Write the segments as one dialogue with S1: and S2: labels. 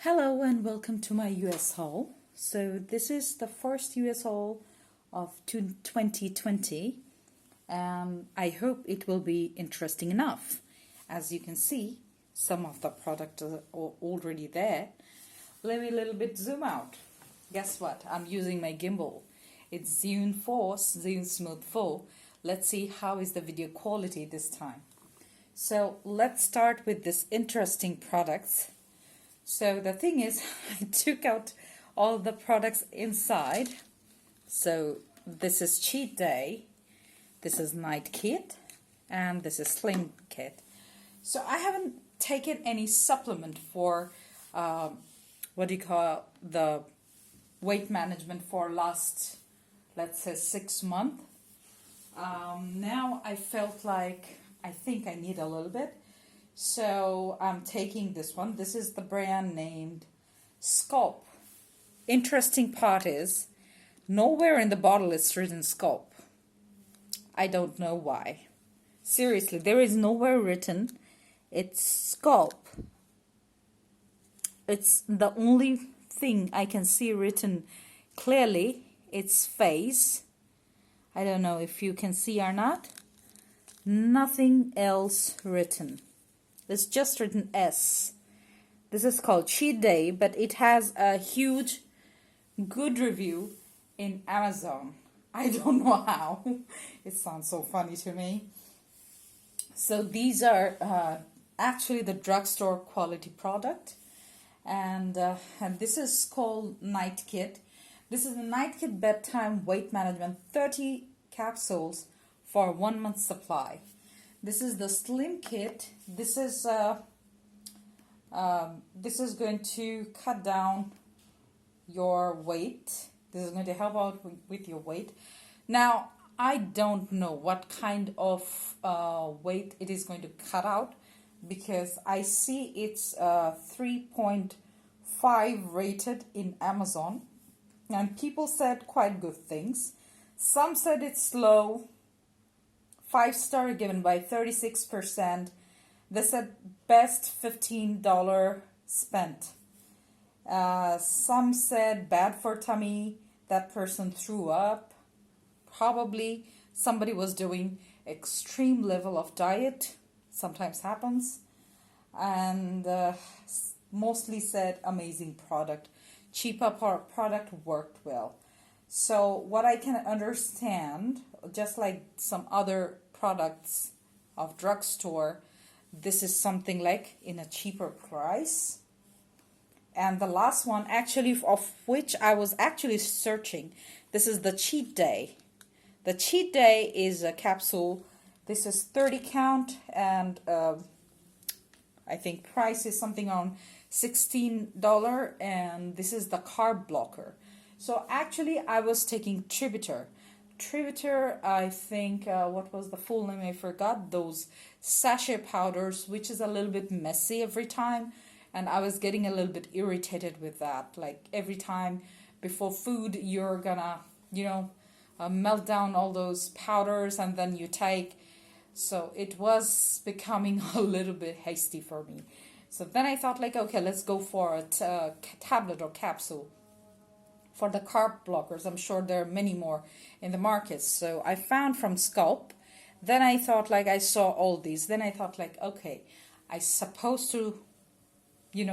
S1: Hello and welcome to my US haul. So this is the first US haul of 2020 and I hope it will be interesting enough. As you can see, some of the products are already there. Let me a little bit zoom out. Guess what? I'm using my gimbal. It's Zune 4, Zune Smooth 4. Let's see how is the video quality this time. So let's start with this interesting products. So the thing is, I took out all the products inside. So this is Cheat Day, this is Night Kit, and this is Slim Kit. So I haven't taken any supplement for, the weight management for last, let's say 6 months. Now I felt like, I think I need a little bit. So I'm taking this one. This is the brand named Sculpt. Interesting part is, nowhere in the bottle is written Sculpt. I don't know why. Seriously, there is nowhere written. It's Sculpt. It's the only thing I can see written clearly. It's face. I don't know if you can see or not. Nothing else written. It's just written S. This is called Cheat Day, but it has a huge, good review in Amazon. I don't know how. It sounds so funny to me. So these are actually the drugstore quality product. And this is called Night Kit. This is the Night Kit Bedtime Weight Management 30 capsules for 1 month supply. This is the Slim Kit. This is going to cut down your weight. This is going to help out with your weight. Now, I don't know what kind of weight it is going to cut out because I see it's 3.5 rated in Amazon. And people said quite good things. Some said it's low. 5-star given by 36%. They said best $15 spent. Some said bad for tummy. That person threw up. Probably somebody was doing extreme level of diet. Sometimes happens. And mostly said amazing product. Cheaper product worked well. So what I can understand, just like some other products of drugstore, this is something like in a cheaper price. And the last one, actually, of which I was actually searching, this is the Cheat Day. The Cheat Day is a capsule. This is 30 count, and I think price is something on $16, and this is the carb blocker. So actually, I was taking Tributor. Tributor, I think, what was the full name? I forgot. Those sachet powders, which is a little bit messy every time. And I was getting a little bit irritated with that. Like every time before food, you're gonna, melt down all those powders and then you take. So it was becoming a little bit hasty for me. So then I thought like, okay, let's go for a tablet or capsule. For the carb blockers, I'm sure there are many more in the market. So I found from Sculpt. Then I thought like I saw all these. Then I thought like, okay, I supposed to,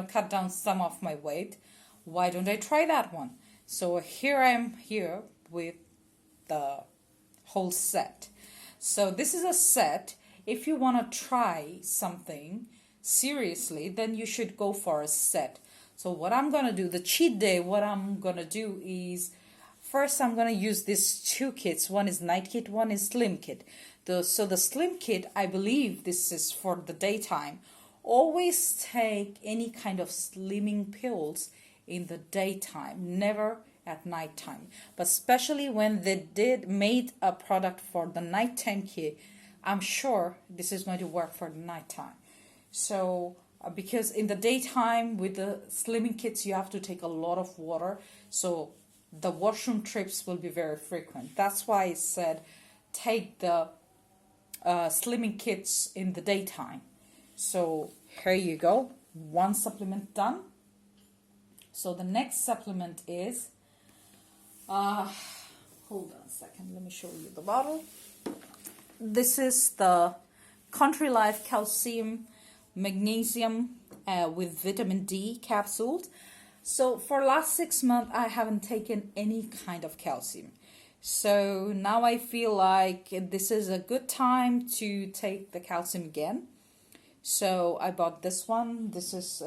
S1: cut down some of my weight. Why don't I try that one? So here I am here with the whole set. So this is a set. If you want to try something seriously, then you should go for a set. So what I'm going to do, the Cheat Day, what I'm going to do is, first I'm going to use these two kits. One is Night Kit, one is Slim Kit. So the Slim Kit, I believe this is for the daytime. Always take any kind of slimming pills in the daytime, never at nighttime. But especially when they made a product for the nighttime kit, I'm sure this is going to work for the nighttime. So because in the daytime with the slimming kits you have to take a lot of water, so the washroom trips will be very frequent. That's why I said take the slimming kits in the daytime. So here you go, one supplement done. So the next supplement is, hold on a second, let me show you the bottle. This is the Country Life Calcium Magnesium with vitamin D capsules. So for last 6 months, I haven't taken any kind of calcium. So now I feel like this is a good time to take the calcium again. So I bought this one. This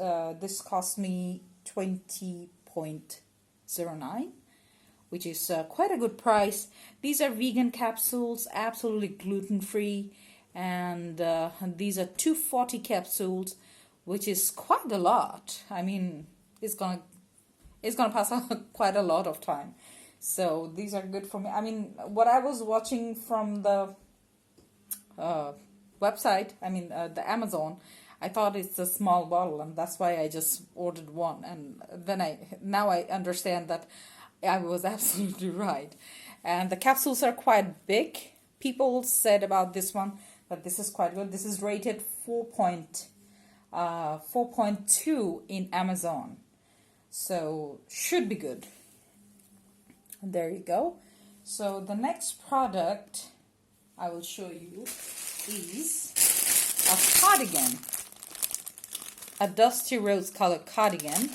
S1: cost me 20.09, which is quite a good price. These are vegan capsules, absolutely gluten-free, and these are 240 capsules, which is quite a lot. I mean, it's gonna pass quite a lot of time. So these are good for me. I mean, what I was watching from the website, the Amazon, I thought it's a small bottle, and that's why I just ordered one. And then now I understand that I was absolutely right. And the capsules are quite big. People said about this one that this is quite good. This is rated 4.2 in Amazon. So should be good. And there you go. So the next product I will show you is a cardigan. A dusty rose colored cardigan.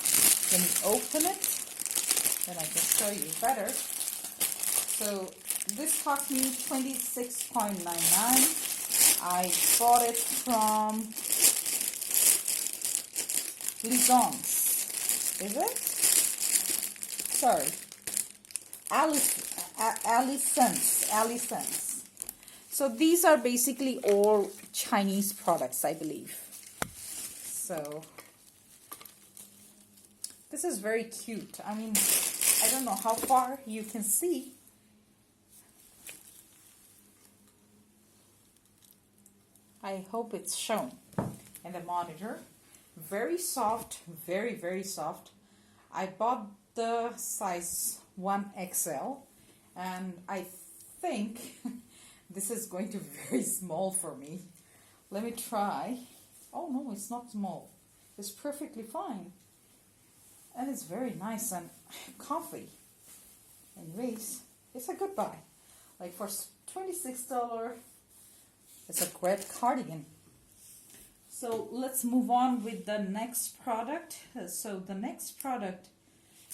S1: Let me open it, then I can show you better. So this cost me $26.99. I bought it from Lisons. Is it? Sorry. Alicents. So these are basically all Chinese products, I believe. So this is very cute. I mean, I don't know how far you can see. I hope it's shown in the monitor. Very soft, very, very soft. I bought the size 1XL, and I think this is going to be very small for me. Let me try. Oh no, it's not small. It's perfectly fine. And it's very nice and comfy. Anyways, it's a good buy. Like for $26, it's a great cardigan. So let's move on with the next product. So the next product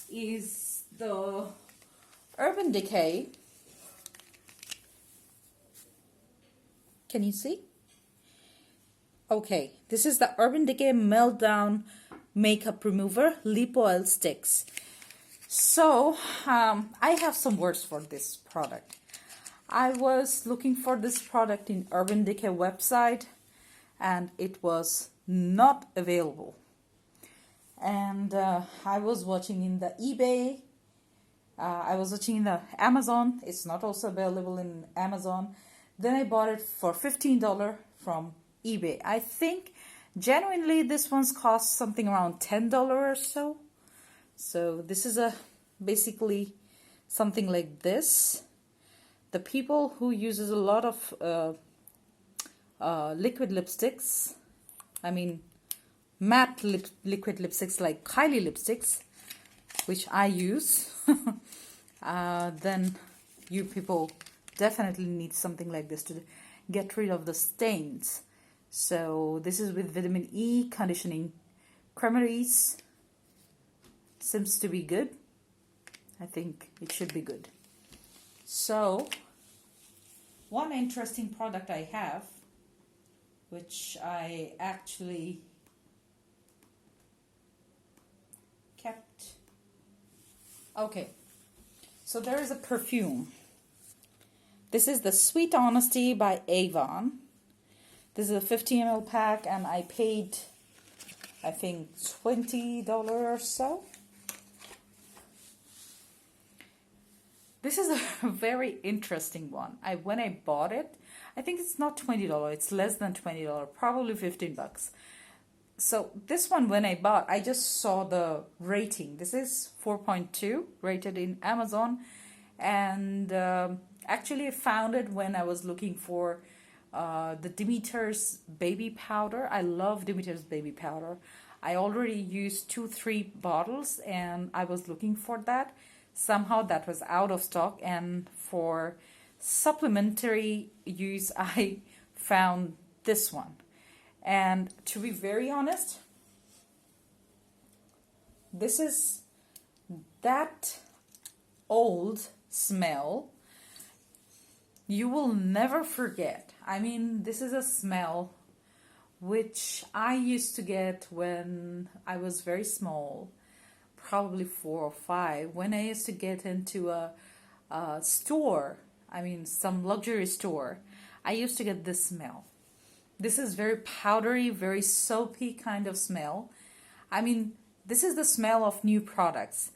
S1: is the Urban Decay. Can you see? Okay, this is the Urban Decay Meltdown Makeup Remover Lip Oil Sticks. So, I have some words for this product. I was looking for this product in Urban Decay website, and it was not available. And I was watching in the eBay. I was watching in the Amazon. It's not also available in Amazon. Then I bought it for $15 from eBay. I think genuinely this one's cost something around $10 or so. So this is basically something like this. The people who uses a lot of liquid lipsticks, I mean matte liquid lipsticks like Kylie lipsticks, which I use, then you people definitely need something like this to get rid of the stains. So this is with vitamin E conditioning cremeries. Seems to be good. I think it should be good. So one interesting product I have, which I actually kept. Okay, so there is a perfume. This is the Sweet Honesty by Avon. This is a 50 ml pack, and I paid, I think, $20 or so. This is a very interesting one. When I bought it, I think it's not $20, it's less than $20, probably $15. So this one, when I bought, I just saw the rating. This is 4.2 rated in Amazon, and actually I found it when I was looking for the Demeter's baby powder. I love Demeter's baby powder. I already used 2-3 bottles and I was looking for that. Somehow that was out of stock, and for supplementary use I found this one. And to be very honest, this is that old smell you will never forget. I mean, this is a smell which I used to get when I was very small, probably 4 or 5, when I used to get into a store, I mean some luxury store. I used to get this smell. This is very powdery, very soapy kind of smell. I mean, this is the smell of new products.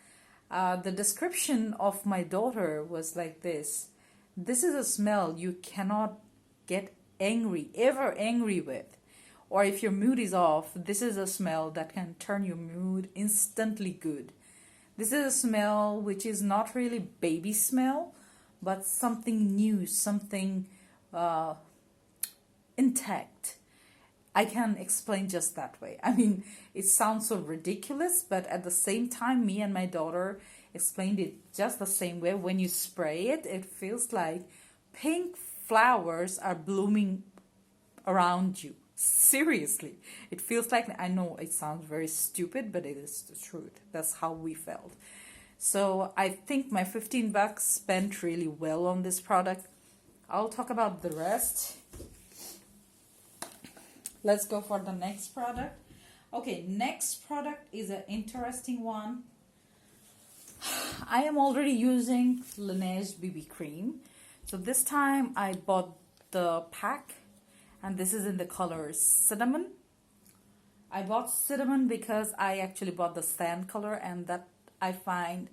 S1: The description of my daughter was like this. This is a smell you cannot get ever angry with. Or if your mood is off, this is a smell that can turn your mood instantly good. This is a smell which is not really baby smell, but something new, something intact. I can explain just that way. I mean, it sounds so ridiculous, but at the same time, me and my daughter explained it just the same way. When you spray it, it feels like pink flowers are blooming around you. Seriously, it feels like, I know it sounds very stupid, but it is the truth. That's how we felt. So I think my $15 spent really well on this product. I'll talk about the rest. Let's go for the next product. Okay, next product is an interesting one. I am already using LANEIGE BB cream. So this time I bought the pack, and this is in the color cinnamon. I bought cinnamon because I actually bought the sand color, and that I find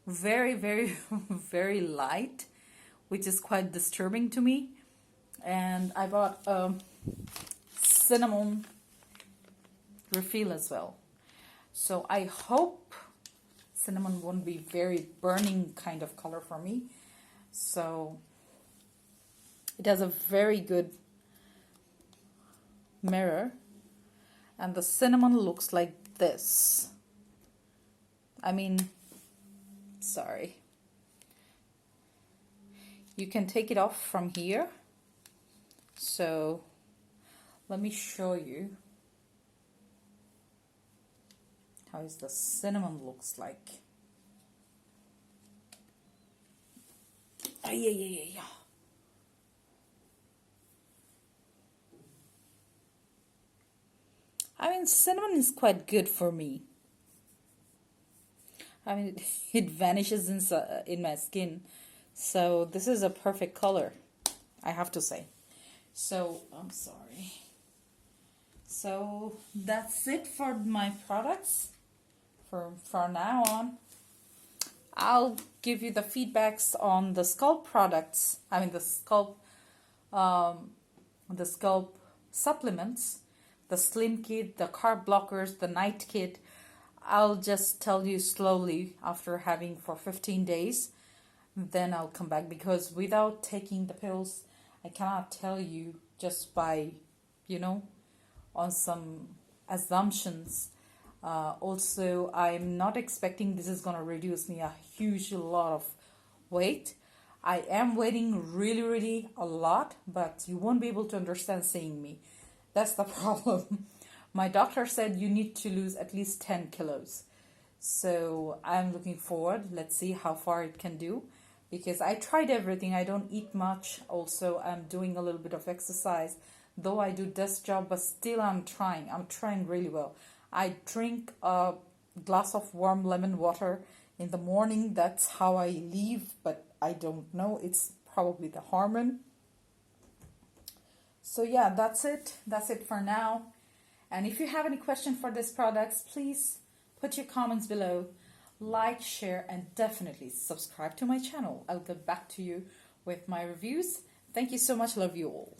S1: very, very, very light, which is quite disturbing to me. And I bought cinnamon refill as well. So I hope cinnamon won't be very burning kind of color for me. So it has a very good mirror, and the cinnamon looks like this. I mean, sorry. You can take it off from here. So let me show you how is the cinnamon looks like. Yeah. I mean, cinnamon is quite good for me. I mean, it vanishes in my skin. So this is a perfect color, I have to say. So, I'm sorry. So that's it for my products. For now on, I'll give you the feedbacks on the scalp products. I mean the scalp supplements, the slim kit, the carb blockers, the night kit. I'll just tell you slowly after having for 15 days. Then I'll come back, because without taking the pills, I cannot tell you just by, on some assumptions. Also, I'm not expecting this is going to reduce me a huge lot of weight. I am weighing really, really a lot, but you won't be able to understand seeing me. That's the problem. My doctor said you need to lose at least 10 kilos. So I'm looking forward. Let's see how far it can do. Because I tried everything. I don't eat much. Also, I'm doing a little bit of exercise. Though I do desk job, but still I'm trying. I'm trying really well. I drink a glass of warm lemon water in the morning. That's how I leave, but I don't know. It's probably the hormone. So yeah, that's it. That's it for now. And if you have any question for these products, please put your comments below. Like, share, and definitely subscribe to my channel. I'll get back to you with my reviews. Thank you so much. Love you all.